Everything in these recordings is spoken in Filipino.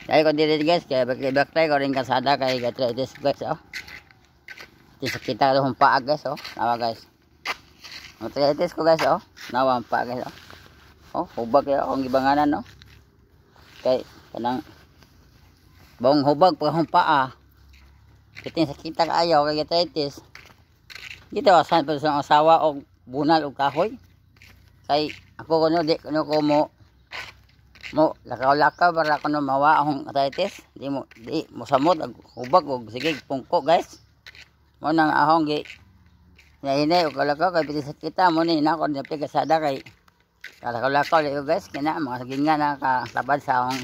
Dahil ko dili guys, kaya baklay ko rin kasada kay gatritis guys, oh. Ito kita ko humpa guys, oh. Nawa guys. Gatritis ko guys, oh. Nawa humpa guys, oh. Oh, hubag ya akong gibanganan, no. Kay kanang bong hubag pag humpa ah. Kitin sa kita kaayo kay gatritis. Dito asan pa sa asawa og bunal og kahoy. Kay ako kuno di kuno ko mo lakaw-lakaw para kuno mawa akong arthritis. Di mo samot ag hubag og sige pungko guys. Mo nang ahong gi hinay og lakaw kay piti sa kita mo ni nako ni kasada kay lakaw-lakaw layo guys kina mga sagingan na kalabad sa akong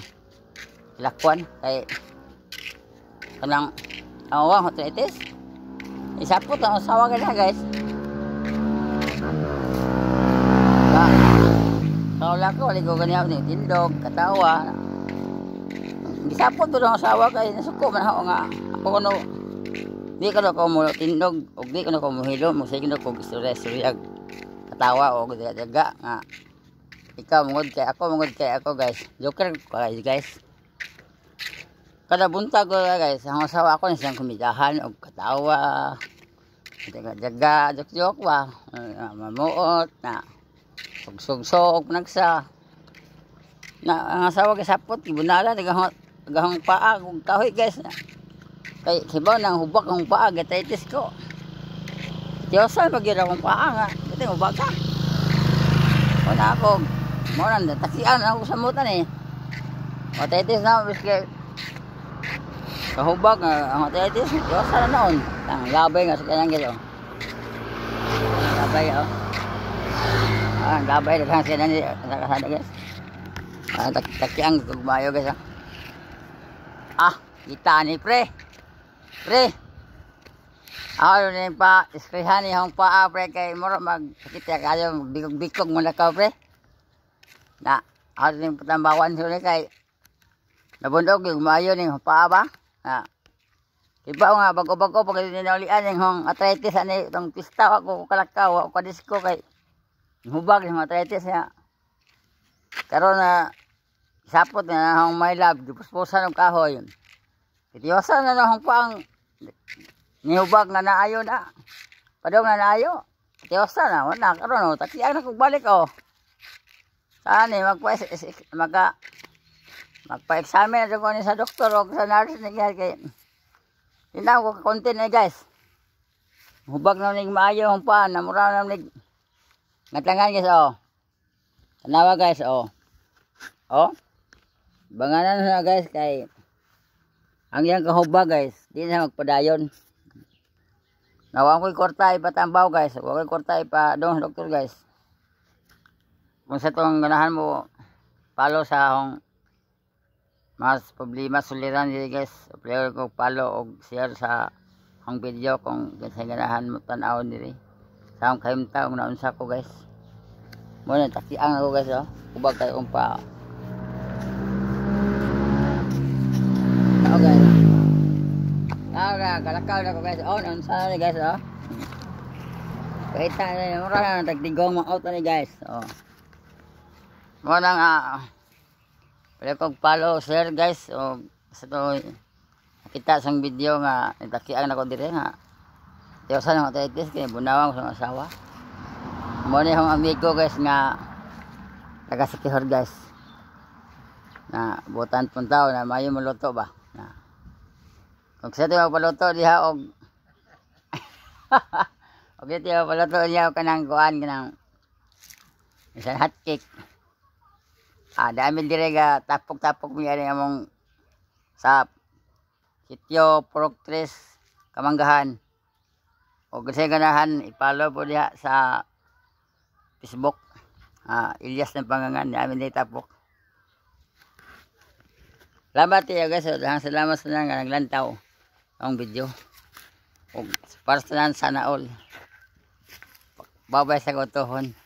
lakwan kay kanang awang arthritis. Isapot ang asawa ka na guys. Kaulah ko, wali ko ganyan ni tindog, katawa. Isapot ko ang asawa kay nasuko man ako nga. Ako kuno, di ko na ko mo tindog, o di ko na ko mo hilo, mo sige na ko istorya katawa o daga nga. Ikaw mungod kay ako guys. Joker guys. Kada buntag ko guys, ang asawa ko siyang kumidahan og katawa. Jaga, jok-jok ba. Mamuot na. Sugsog nagsa. Na ang asawa kay sapot gibunala gahong paa ug kahoy guys. Kay hibaw nang hubak ang paa gatritis ko. Diyosa pagira akong paa nga. Dito hubak ka. Wala ako. Mo nang takian ako sa mutan eh. Gatritis na biskay kahubag ang arthritis, Diyosa na noon. Ang labay nga sa kanyang gito. Labay, oh. Ang labay na sa kanyang nakasada, guys. Takiang kumayo, guys, oh. Ah, kita ni pre. Pre. Ako yun pa, isprehan niya ang paa, pre, kay moro magsakit ya kayo, magbikog-bikog mo na ka, pre. Na, ako yun patambawan siya kay nabundog yung kumayo ni paa ba? Ah. Iba nga bago-bago pag ninaulian yung arthritis ani tong pista ako kalakaw ako kadisko kay hubag yung arthritis niya. Karon na sapot na hong my love gipuspusan og kahoy. Kitiyosa na hong pang nihubag nga naayo na. Padong na naayo. Kitiyosa na wala karon no takian na kog balik oh. Saan ni magpa-examine na ko ni sa doktor o sa nurse ni kay tinaw ko konti na guys. Hubag na ning maayo ang paan, namura na ning ngatangan guys oh. Tanawa guys oh. Oh. Banganan na guys kay ang yang kahubag guys, di na magpadayon. Nawang ko'y kortay patambaw guys, wag ko'y kortay pa dong doktor guys. Kung sa tong ganahan mo palo sa akong mas problema suliran dito guys. Player ko palo og share sa ang video kung sa ganahan mo tan-aw diri. Sa akong kaimta og naunsa ko guys. Mo na takiang ako guys oh. Ubag kay umpa. Okay. Kalakaw na ko guys. Oh, naunsa na guys oh. Kita na mura na tagtigong mga auto ni guys. Oh. Mo nang wala kong follow, share guys. O, sa ito, nakita sang video nga, nagtakiang na ko dire nga. Tiyosa ng arthritis, kaya bunawang sa asawa. Muna yung amigo guys nga, taga-Sikihor guys. Na, butan puntaw na mayo maluto ba. Na, kung sa ito magpaluto, diha og, og ito magpaluto diha og kanang kuhan, kanang, isang hot cake. Dami dire ga tapok-tapok mi ani among sa sitio Purok 3 Kamanggahan. O kasi ganahan ipalo po diha sa Facebook. Ilyas ng Pangangan, dami dire tapok. Salamat ya guys, salamat sa nang naglantaw ang video. O para sa sana all. Babay sa gotohon.